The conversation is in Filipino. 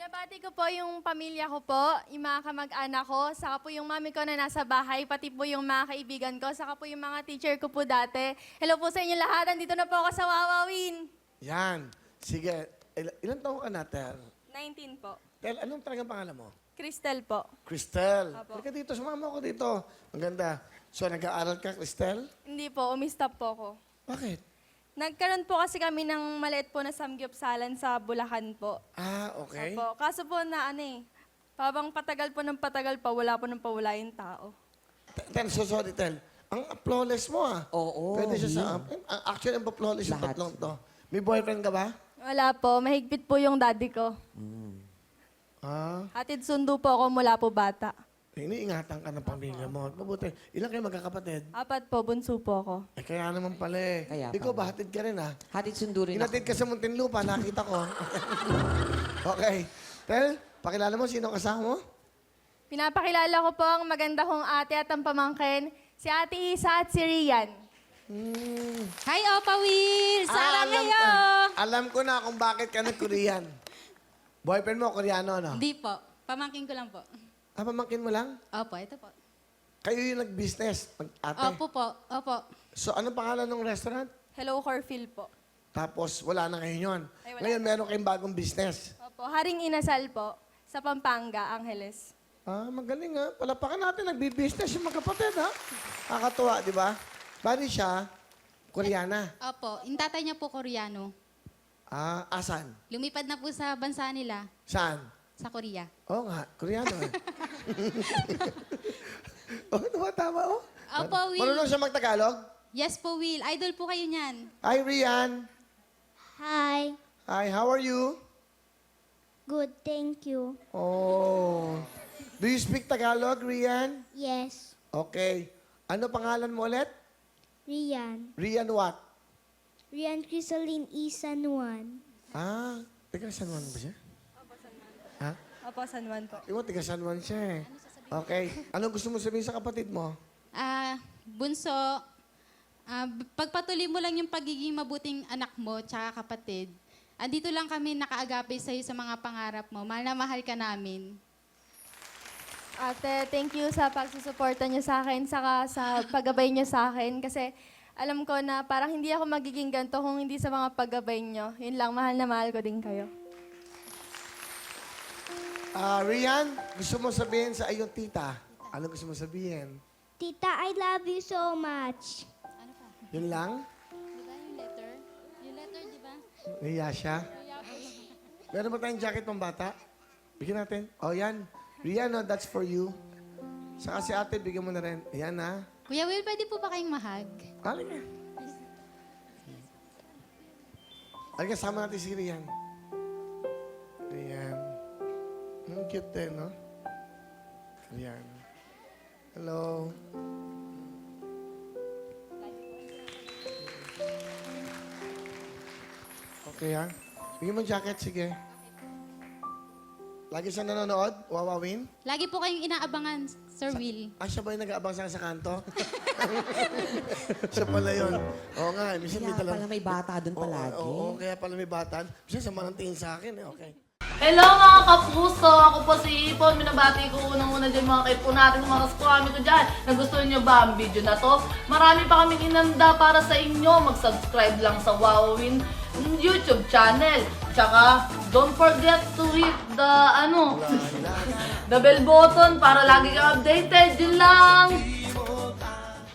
Binabati ko po yung pamilya ko po, yung mga kamag-anak ko, saka po yung mami ko na nasa bahay, pati po yung mga kaibigan ko, saka po yung mga teacher ko po dati. Hello po sa inyo lahat, andito na po ako sa Wawawin. Yan. Sige. Ilan taon ka na, Tel? 19 po. Tel, anong talagang pangalan mo? Cristel po. Cristel. Apo. Halika dito, sumama ako dito. Ang ganda. So, nag-aaral ka, Cristel? Hindi po, umistop po ako. Bakit? Nagkaroon po kasi kami ng maliit po na samgyupsalan sa Bulacan po. Ah, okay. Opo. Kaso po na pabang patagal po ng patagal pa, wala po ng pawala yung tao. Tel, so sorry, Tel. Ang flawless mo, ah. Oo. Pwede siya sa... actually, ang flawless yung Lahat. tatlong to. May boyfriend ka ba? Wala po, mahigpit po yung daddy ko. Ah, Hatid sundo po ako mula po bata. iniingatan ka ng pamilya mo. Mabuti. Ilan kayo magkakapatid? 4 po, bunso po ako. Kaya naman pala eh. Kaya Ikaw pala. ba, hatid ka rin, ah? Hatid sundo rin ako. Hinatid ka sa Muntinlupa, nakita ko. Okay. Tel, pakilala mo, sino kasama mo? Pinapakilala ko po ang maganda kong ate at ang pamangkin, si Ate Isa at si Rian. Hi, Opa Will! Sara alam kayo! alam ko na kung bakit ka nag-Korean. Boyfriend mo, Koreano, no? Di po. Pamangkin ko lang po. Ah, pamangkin mo lang? Opo, ito po. Kayo yung nag-business, ate. Opo po. Opo. So, anong pangalan ng restaurant? Hello, Corfield po. Tapos, wala na ngayon yun. Ay, wala Ngayon, meron kayong bagong business. Opo, Haring Inasal po, sa Pampanga, Angeles. Ah, magaling ha. Palapakan natin, nagbi-business yung magkapatid ha. Nakakatuwa, di ba? Bali siya, Koreana. Opo. Yung tatay niya po Koreano. Ah, asan? Lumipad na po sa bansa nila, Saan? sa Korea. Oo nga, Koreano eh. Oh, tama oh. Opo, Will. Marunong siya magtagalog? Yes po, Will. Idol po kayo niyan. Hi, Rian. Hi. Hi, how are you? Good, thank you. Oh. Do you speak Tagalog, Rian? Yes. Okay. Ano pangalan mo ulit? Rian. Rian what? Rian Crisaline Isanuan. Ah, taga San Juan ba siya? Ha? Opo, San Juan po. Ikaw, taga San Juan siya eh. Okay. Ano gusto mo sabihin sa kapatid mo? Bunso, pagpatuloy mo lang yung pagiging mabuting anak mo tsaka kapatid. Andito lang kami nakaagapay sa'yo sa mga pangarap mo. Mahal na mahal ka namin. Ate, thank you sa pagsusuporta niyo sa akin, saka sa paggabay niyo sa akin. Kasi alam ko na parang hindi ako magiging ganito kung hindi sa mga paggabay niyo. Yun lang, mahal na mahal ko din kayo. Rian, gusto mo sabihin sa iyong tita? Ano gusto mo sabihin? Tita, I love you so much. Ano pa? Yun lang? Di ba yung letter? Yung letter, di ba? Nahiya siya? Meron ba tayong jacket pang bata? Bigyan natin. Oh, yan. Rian, no, that's for you. Saka si ate, bigyan mo na rin. Ayan, ha? Kuya Will, pwede po ba kayong mahag? Halika. Halika, sama natin si Rian. Rian. Ang cute din, no? Rian. Hello. Okay, ha? Bigyan mo ng jacket, sige. Lagi siya nanonood? Wawawin? Lagi po kayong inaabangan, Sir Will. Ah, siya ba yung nag-aabang sa kanto? Siya pala yun. Oo nga, minsan Kaya may talang... pala may bata doon palagi. Oo, kaya pala may batan. Minsan sama ng tingin sa akin, eh, okay. Hello mga kapuso! Ako po si Ipon. Minabati ko unang-una dyan mga kaipo natin, mga kaskwami ko dyan. Nagustuhan nyo ba ang video na to? Marami pa kaming inanda para sa inyo. Mag-subscribe lang sa Wowin YouTube channel. Tsaka, don't forget to hit the, the bell button para lagi kang updated. Yun lang!